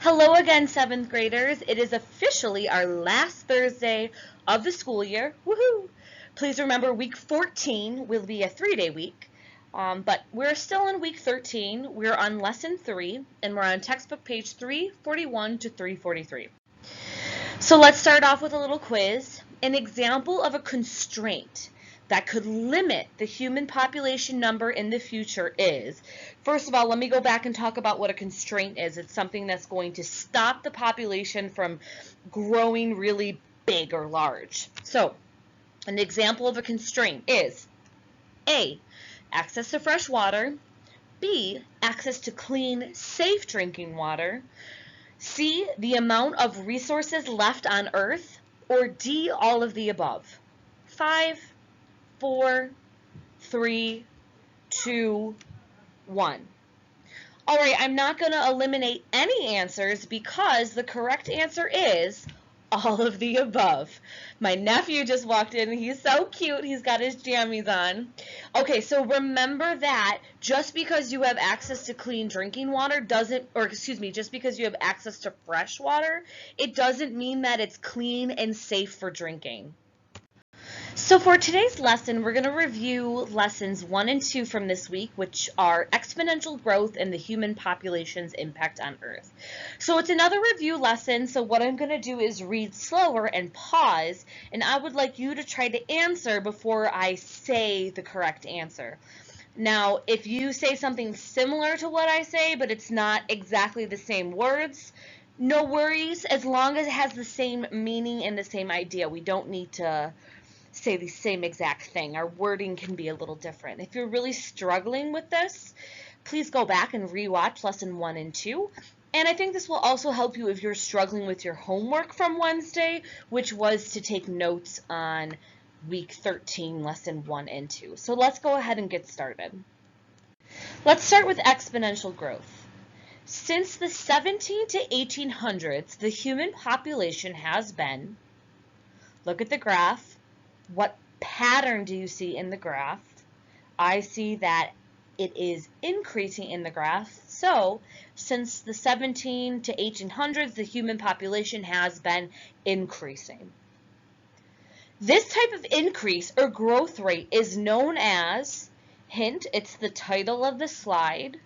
Hello again, 7th graders. It is officially our last Thursday of the school year. Woohoo! Please remember week 14 will be a 3-day week, but we're still in week 13. We're on lesson 3, and we're on textbook page 341 to 343. So let's start off with a little quiz. An example of a constraint that could limit the human population number in the future is, first of all, let me go back and talk about what a constraint is. It's something that's going to stop the population from growing really big or large. So, an example of a constraint is A, access to fresh water, B, access to clean, safe drinking water, C, the amount of resources left on Earth, or D, all of the above. 5, 4, 3, 2, 1. All right, I'm not going to eliminate any answers because the correct answer is all of the above. My nephew just walked in. He's so cute. He's got his jammies on. Okay, so remember that just because you have access to clean drinking water just because you have access to fresh water, it doesn't mean that it's clean and safe for drinking. So for today's lesson, we're going to review lessons 1 and 2 from this week, which are exponential growth and the human population's impact on Earth. So it's another review lesson, so what I'm going to do is read slower and pause, and I would like you to try to answer before I say the correct answer. Now, if you say something similar to what I say, but it's not exactly the same words, no worries, as long as it has the same meaning and the same idea. We don't need to say the same exact thing. Our wording can be a little different. If you're really struggling with this, please go back and rewatch lesson 1 and 2. And I think this will also help you if you're struggling with your homework from Wednesday, which was to take notes on week 13, lesson 1 and 2. So let's go ahead and get started. Let's start with exponential growth. Since the 17 to 1800s, the human population has been, look at the graph. What pattern do you see in the graph? I see that it is increasing in the graph. So, since the 17 to 1800s, the human population has been increasing. This type of increase or growth rate is known as, hint, it's the title of the slide.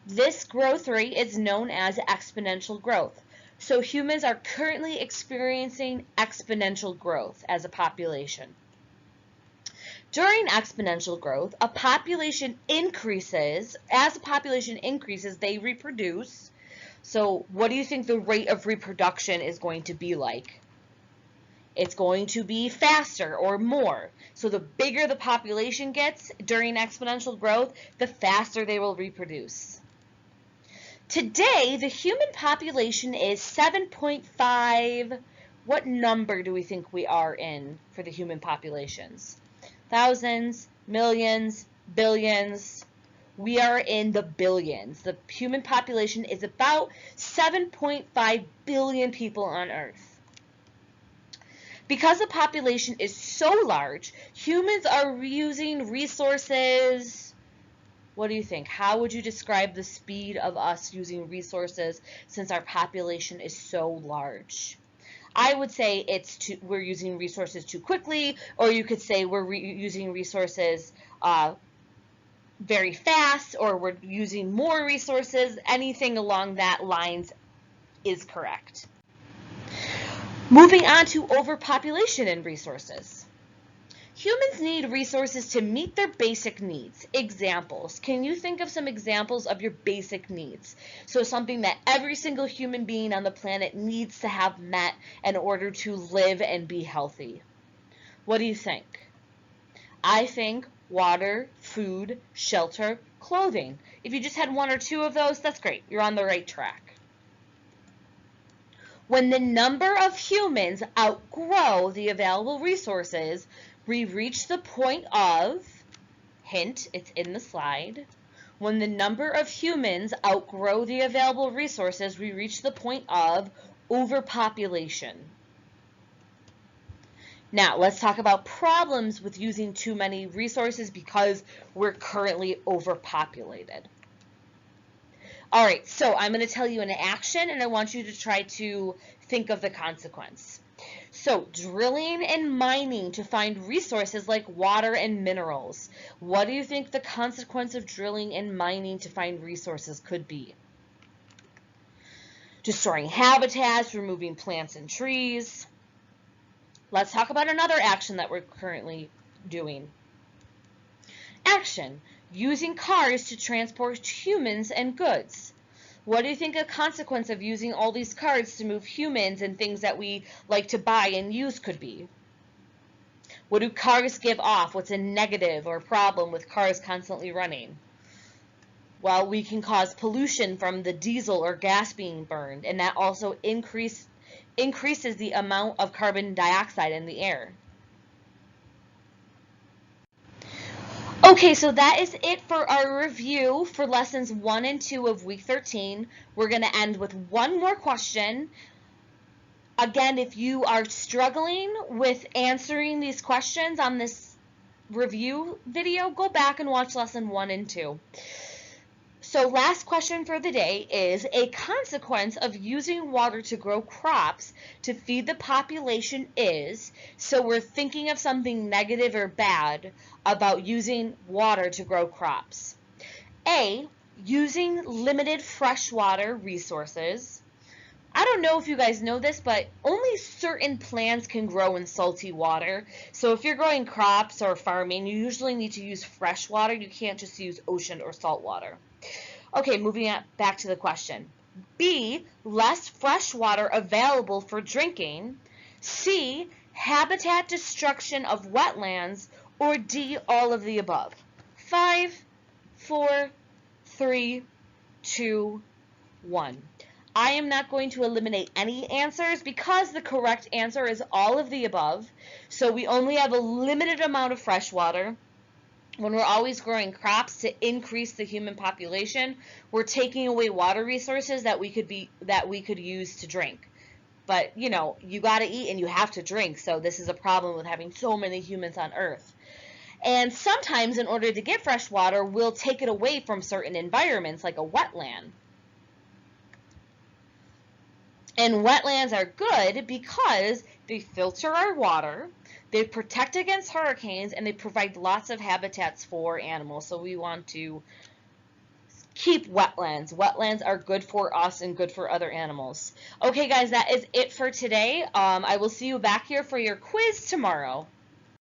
This growth rate is known as exponential growth. So humans are currently experiencing exponential growth as a population. During exponential growth, a population increases. As a population increases, they reproduce. So what do you think the rate of reproduction is going to be like? It's going to be faster or more. So the bigger the population gets during exponential growth, the faster they will reproduce. Today, the human population is 7.5. What number do we think we are in for the human populations? Thousands, millions, billions. We are in the billions. The human population is about 7.5 billion people on Earth. Because the population is so large, humans are using resources. What do you think? How would you describe the speed of us using resources since our population is so large? I would say we're using resources too quickly, or you could say we're using resources very fast, or we're using more resources. Anything along that lines is correct. Moving on to overpopulation and resources. Humans need resources to meet their basic needs. Examples. Can you think of some examples of your basic needs? So something that every single human being on the planet needs to have met in order to live and be healthy. What do you think? I think water, food, shelter, clothing. If you just had 1 or 2 of those, that's great. You're on the right track. When the number of humans outgrow the available resources, we reach the point of, hint, it's in the slide. When the number of humans outgrow the available resources, we reach the point of overpopulation. Now, let's talk about problems with using too many resources because we're currently overpopulated. All right, so I'm going to tell you an action, and I want you to try to think of the consequence. So, drilling and mining to find resources like water and minerals. What do you think the consequence of drilling and mining to find resources could be? Destroying habitats, removing plants and trees. Let's talk about another action that we're currently doing. Action: using cars to transport humans and goods. What do you think a consequence of using all these cars to move humans and things that we like to buy and use could be? What do cars give off? What's a negative or problem with cars constantly running? Well, we can cause pollution from the diesel or gas being burned, and that also increases the amount of carbon dioxide in the air. Okay, so that is it for our review for lessons 1 and 2 of week 13. We're going to end with one more question. Again, if you are struggling with answering these questions on this review video, go back and watch lesson 1 and 2. So last question for the day is, a consequence of using water to grow crops to feed the population is, so we're thinking of something negative or bad about using water to grow crops. A, using limited freshwater resources. I don't know if you guys know this, but only certain plants can grow in salty water. So if you're growing crops or farming, you usually need to use fresh water. You can't just use ocean or salt water. Okay, moving back to the question. B, less fresh water available for drinking. C, habitat destruction of wetlands. Or D, all of the above. 5, 4, 3, 2, 1. I am not going to eliminate any answers because the correct answer is all of the above. So we only have a limited amount of fresh water. When we're always growing crops to increase the human population, we're taking away water resources that we could use to drink. But, you know, you got to eat and you have to drink, so this is a problem with having so many humans on Earth. And sometimes in order to get fresh water, we'll take it away from certain environments like a wetland. And wetlands are good because they filter our water, they protect against hurricanes, and they provide lots of habitats for animals. So we want to keep wetlands. Wetlands are good for us and good for other animals. Okay, guys, that is it for today. I will see you back here for your quiz tomorrow.